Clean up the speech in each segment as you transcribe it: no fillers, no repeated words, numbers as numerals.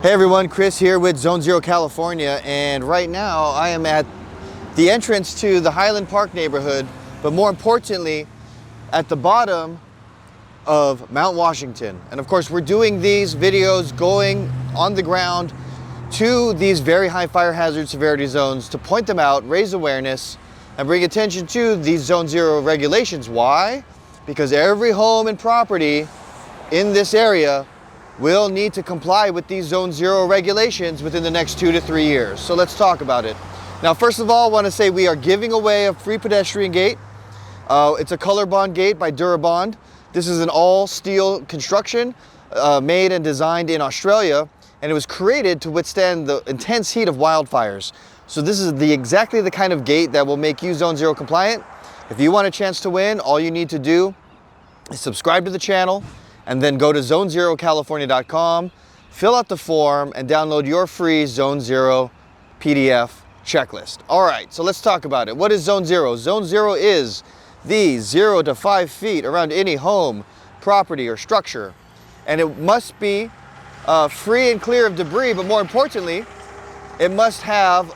Hey everyone, Chris here with Zone Zero California, and right now I am at the entrance to the Highland Park neighborhood, but more importantly at the bottom of Mount Washington. And of course we're doing these videos going on the ground to these very high fire hazard severity zones to point them out, raise awareness, and bring attention to these Zone Zero regulations. Why? Because every home and property in this area will need to comply with these Zone Zero regulations within the next 2 to 3 years. So let's talk about it. Now, first of all, I want to say we are giving away a free pedestrian gate. It's a color bond gate by Durabond. This is an all steel construction made and designed in Australia, and it was created to withstand the intense heat of wildfires. So this is exactly the kind of gate that will make you Zone Zero compliant. If you want a chance to win, all you need to do is subscribe to the channel, and then go to zonezerocalifornia.com, fill out the form, and download your free Zone Zero PDF checklist. All right, so let's talk about it. What is Zone Zero? Zone Zero is the 0 to 5 feet around any home, property, or structure. And it must be free and clear of debris, but more importantly, it must have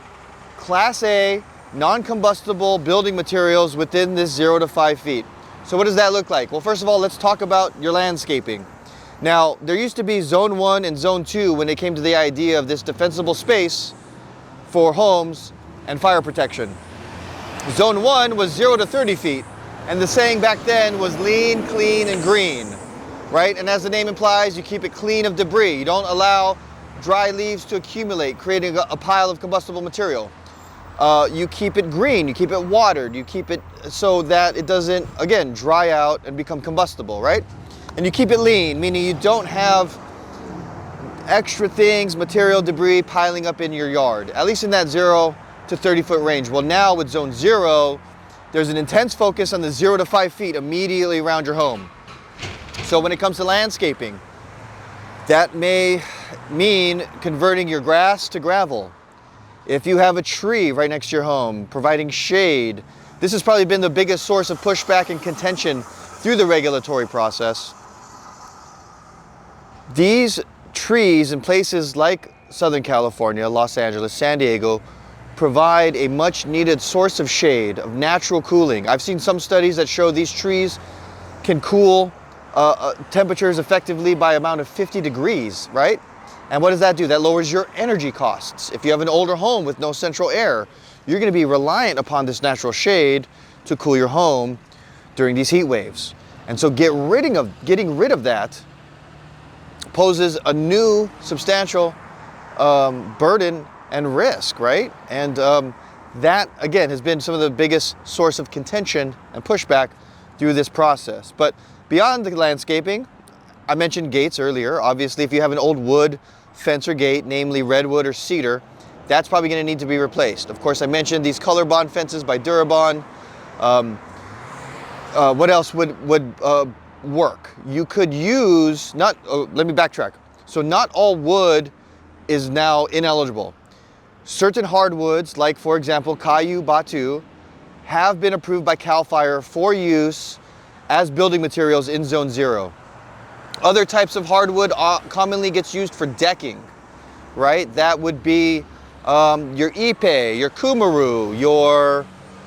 Class A, non-combustible building materials within this 0 to 5 feet. So what does that look like? Well, first of all, let's talk about your landscaping. Now, there used to be Zone 1 and Zone 2 when it came to the idea of this defensible space for homes and fire protection. Zone 1 was 0 to 30 feet, and the saying back then was lean, clean, and green, right? And as the name implies, you keep it clean of debris. You don't allow dry leaves to accumulate, creating a pile of combustible material. You keep it green, you keep it watered, you keep it so that it doesn't, again, dry out and become combustible, right? And you keep it lean, meaning you don't have extra things, material, debris piling up in your yard, at least in that 0 to 30 foot range. Well, now with Zone Zero, there's an intense focus on the 0 to 5 feet immediately around your home. So when it comes to landscaping, that may mean converting your grass to gravel. If you have a tree right next to your home, providing shade, this has probably been the biggest source of pushback and contention through the regulatory process. These trees in places like Southern California, Los Angeles, San Diego, provide a much needed source of shade, of natural cooling. I've seen some studies that show these trees can cool temperatures effectively by amount of 50 degrees, right? And what does that do? That lowers your energy costs. If you have an older home with no central air, you're going to be reliant upon this natural shade to cool your home during these heat waves. And so getting rid of that poses a new substantial burden and risk, right? And that, again, has been some of the biggest source of contention and pushback through this process. But beyond the landscaping, I mentioned gates earlier. Obviously, if you have an old wood fence or gate, namely redwood or cedar, that's probably going to need to be replaced. Of course, I mentioned these color bond fences by Durabond. What else would work? You could use, let me backtrack. So not all wood is now ineligible. Certain hardwoods, like for example, Kayu Batu, have been approved by CAL FIRE for use as building materials in Zone Zero. Other types of hardwood commonly gets used for decking, right? That would be your ipe, your kumaru, your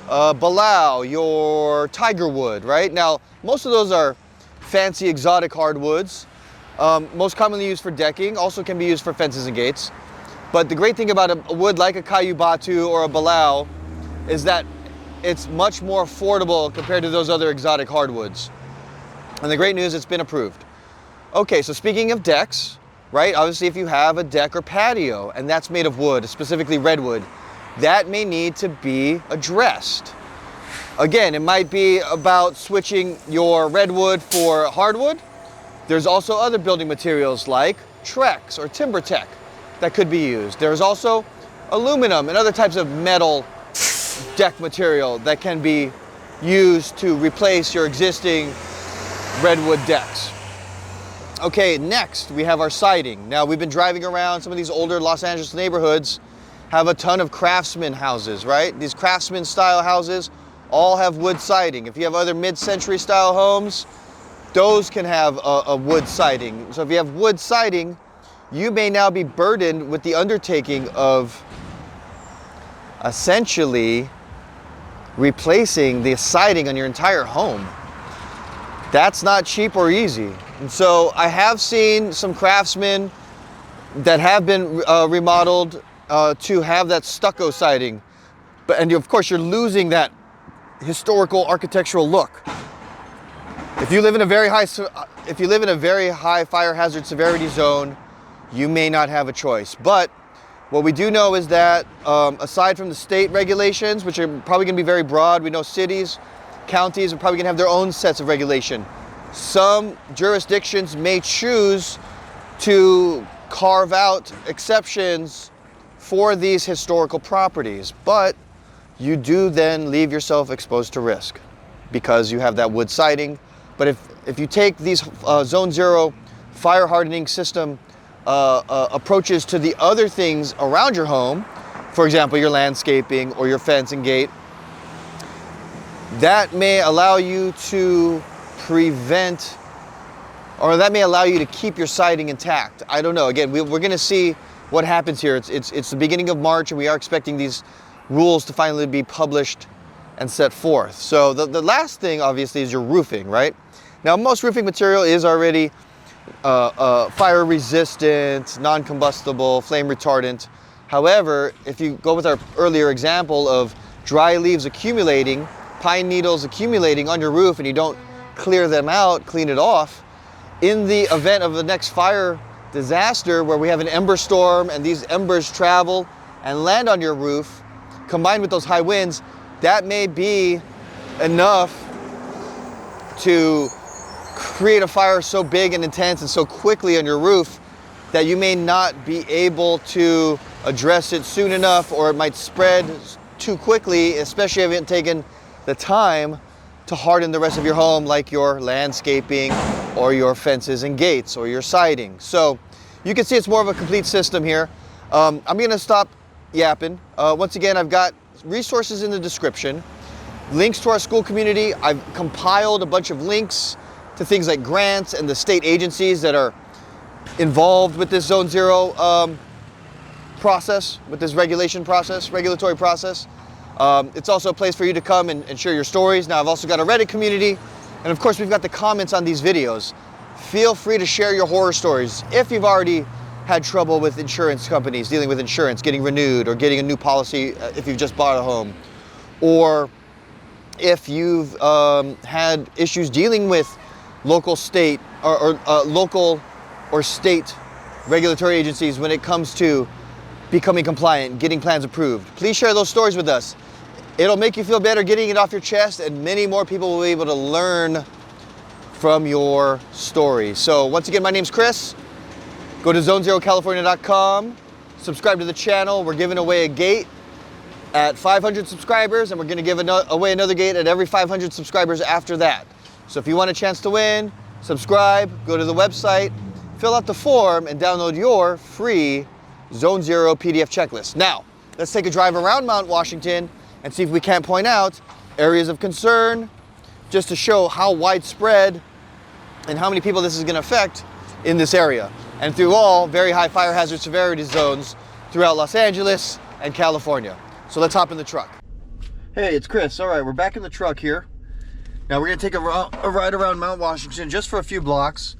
balau, your tiger wood, right? Now, most of those are fancy exotic hardwoods, most commonly used for decking, also can be used for fences and gates. But the great thing about a wood like a Kayu Batu or a balau is that it's much more affordable compared to those other exotic hardwoods. And the great news, it's been approved. Okay, so speaking of decks, right? Obviously, if you have a deck or patio and that's made of wood, specifically redwood, that may need to be addressed. Again, it might be about switching your redwood for hardwood. There's also other building materials like Trex or TimberTech that could be used. There's also aluminum and other types of metal deck material that can be used to replace your existing redwood decks. Okay, next we have our siding. Now, we've been driving around some of these older Los Angeles neighborhoods, have a ton of craftsman houses, right? These craftsman style houses all have wood siding. If you have other mid-century style homes, those can have a wood siding. So if you have wood siding, you may now be burdened with the undertaking of essentially replacing the siding on your entire home. That's not cheap or easy. And so I have seen some craftsmen that have been remodeled to have that stucco siding, and of course you're losing that historical architectural look. If you live in a very high fire hazard severity zone, you may not have a choice. But what we do know is that aside from the state regulations, which are probably going to be very broad, we know cities, counties are probably going to have their own sets of regulation. Some jurisdictions may choose to carve out exceptions for these historical properties, but you do then leave yourself exposed to risk because you have that wood siding. But if you take these Zone 0 fire hardening system approaches to the other things around your home, for example, your landscaping or your fence and gate, that may allow you to prevent, or that may allow you to keep your siding intact. I don't know. Again, we're going to see what happens here. It's the beginning of March, and we are expecting these rules to finally be published and set forth. So the last thing, obviously, is your roofing, right? Now, most roofing material is already fire resistant, non-combustible, flame retardant. However, if you go with our earlier example of dry leaves accumulating, pine needles accumulating on your roof, and you don't clear them out, clean it off, in the event of the next fire disaster where we have an ember storm and these embers travel and land on your roof, combined with those high winds, that may be enough to create a fire so big and intense and so quickly on your roof that you may not be able to address it soon enough, or it might spread too quickly, especially if you haven't taken the time to harden the rest of your home, like your landscaping or your fences and gates or your siding. So you can see it's more of a complete system here. I'm gonna stop yapping. Once again, I've got resources in the description, links to our school community. I've compiled a bunch of links to things like grants and the state agencies that are involved with this Zone 0 process, with this regulatory process. It's also a place for you to come and share your stories. Now, I've also got a Reddit community, and of course, we've got the comments on these videos. Feel free to share your horror stories. If you've already had trouble with insurance companies, dealing with insurance, getting renewed, or getting a new policy if you've just bought a home, or if you've had issues dealing with local, state, or local or state regulatory agencies when it comes to becoming compliant, getting plans approved, please share those stories with us. It'll make you feel better getting it off your chest, and many more people will be able to learn from your story. So once again, my name's Chris. Go to zone0california.com, subscribe to the channel. We're giving away a gate at 500 subscribers, and we're going to give away another gate at every 500 subscribers after that. So if you want a chance to win, subscribe, go to the website, fill out the form, and download your free Zone 0 PDF checklist. Now, let's take a drive around Mount Washington and see if we can't point out areas of concern, just to show how widespread and how many people this is going to affect in this area, and through all very high fire hazard severity zones throughout Los Angeles and California. So let's hop in the truck. Hey, it's Chris. All right, we're back in the truck here. Now we're going to take a ride around Mount Washington just for a few blocks.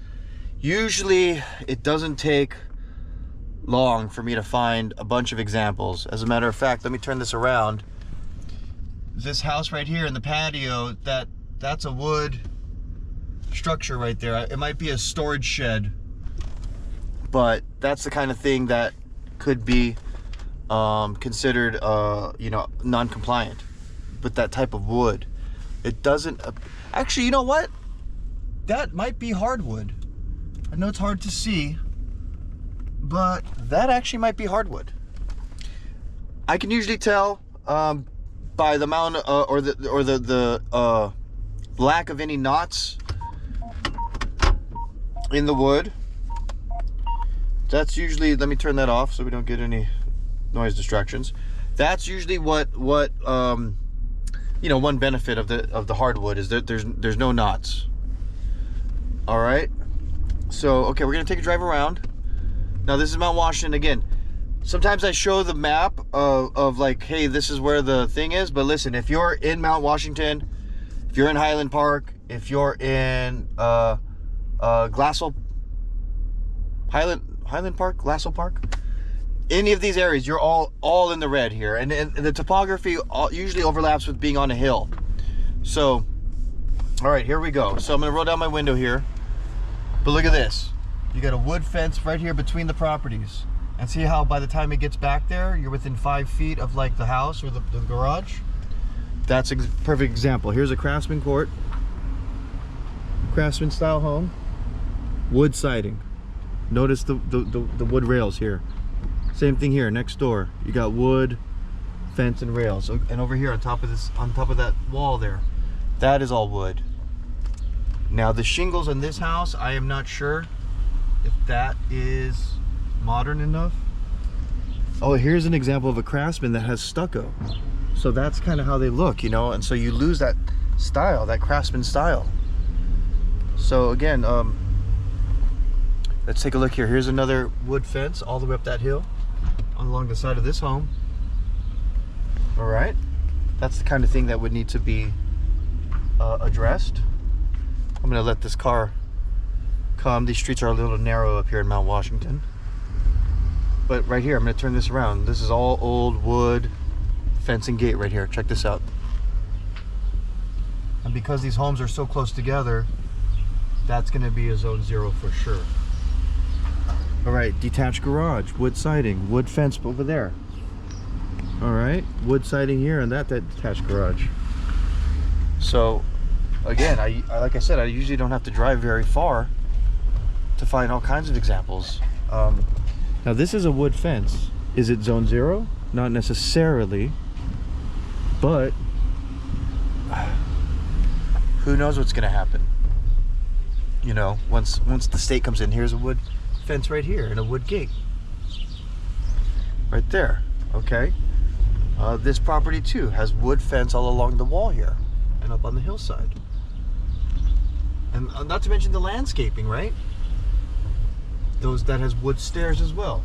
Usually it doesn't take long for me to find a bunch of examples. As a matter of fact, let me turn this around. This house right here in the patio, that's a wood structure right there. It might be a storage shed, but that's the kind of thing that could be considered you know, non-compliant with that type of wood. It doesn't actually, you know what, that might be hardwood. I know it's hard to see, but that actually might be hardwood. I can usually tell by the amount or the lack of any knots in the wood. That's usually, let me turn that off so we don't get any noise distractions. That's usually what you know, one benefit of the hardwood is that there's no knots. All right, so okay, we're gonna take a drive around. Now this is Mount Washington again. Sometimes I show the map of like, hey, this is where the thing is. But listen, if you're in Mount Washington, if you're in Highland Park, if you're in Glassell, Highland Park, Glassell Park, any of these areas, you're all in the red here. And the topography usually overlaps with being on a hill. So, all right, here we go. So I'm gonna roll down my window here. But look at this. You got a wood fence right here between the properties. And see how by the time it gets back there, you're within 5 feet of like the house or the garage? That's a perfect example. Here's a craftsman court, craftsman style home, wood siding. Notice the wood rails here. Same thing here, next door. You got wood, fence and rails. And over here on top of that wall there, that is all wood. Now the shingles on this house, I am not sure if that is modern enough. Oh, here's an example of a craftsman that has stucco. So that's kind of how they look, you know, and so you lose that style, that craftsman style. So again, let's take a look here. Here's another wood fence all the way up that hill along the side of this home. All right, that's the kind of thing that would need to be addressed. I'm gonna let this car come. These streets are a little narrow up here in Mount Washington. But right here, I'm gonna turn this around. This is all old wood fence and gate right here. Check this out. And because these homes are so close together, that's gonna be a zone 0 for sure. All right, detached garage, wood siding, wood fence over there. All right, wood siding here and that detached garage. So again, I like I said, I usually don't have to drive very far to find all kinds of examples. Now this is a wood fence. Is it zone 0? Not necessarily, but who knows what's gonna happen? You know, once the state comes in. Here's a wood fence right here and a wood gate right there. Okay, this property too has wood fence all along the wall here and up on the hillside, and not to mention the landscaping, right? That has wood stairs as well.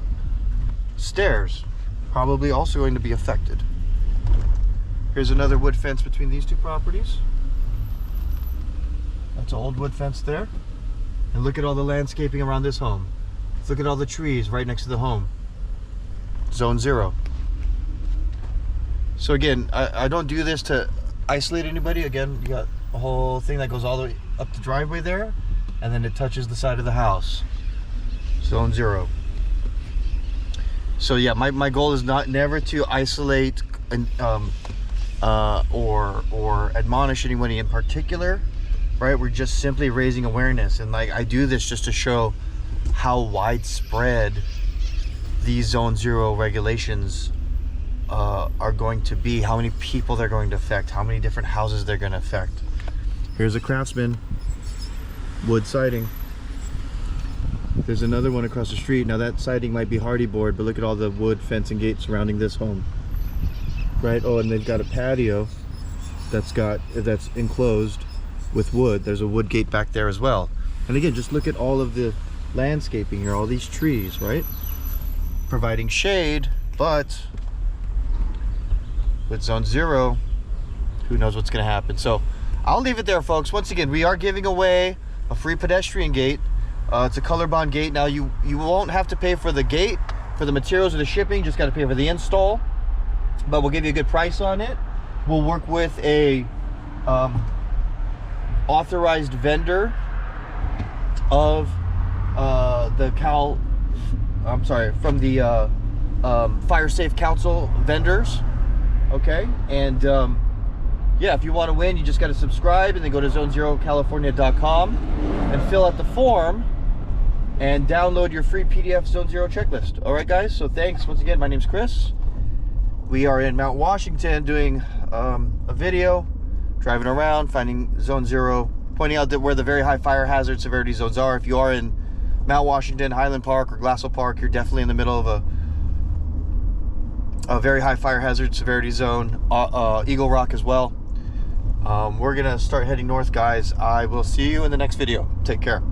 Stairs probably also going to be affected. Here's another wood fence between these two properties. That's an old wood fence there. And look at all the landscaping around this home. Look at all the trees right next to the home. Zone 0. So again, I don't do this to isolate anybody. Again, you got a whole thing that goes all the way up the driveway there, and then it touches the side of the house. Zone 0. So yeah, my goal is never to isolate and or admonish anybody in particular, right? We're just simply raising awareness, and like I do this just to show how widespread these zone 0 regulations are going to be, how many people they're going to affect, how many different houses they're going to affect. Here's a craftsman, wood siding. There's another one across the street. Now that siding might be hardy board, but look at all the wood fence and gate surrounding this home, right? Oh, and they've got a patio that's enclosed with wood. There's a wood gate back there as well. And again, just look at all of the landscaping here, all these trees, right? Providing shade, but with zone 0, who knows what's gonna happen. So I'll leave it there, folks. Once again, we are giving away a free pedestrian gate. It's a color bond gate. Now you won't have to pay for the gate, for the materials or the shipping, just got to pay for the install, but we'll give you a good price on it. We'll work with a authorized vendor of from the Fire Safe Council vendors. Okay, and yeah, if you want to win, you just got to subscribe and then go to zone0california.com and fill out the form and download your free PDF Zone 0 checklist. All right, guys, so thanks. Once again, my name's Chris. We are in Mount Washington doing a video, driving around, finding Zone 0, pointing out that where the very high fire hazard severity zones are. If you are in Mount Washington, Highland Park, or Glassell Park, you're definitely in the middle of a very high fire hazard severity zone. Eagle Rock as well. We're gonna start heading north, guys. I will see you in the next video. Take care.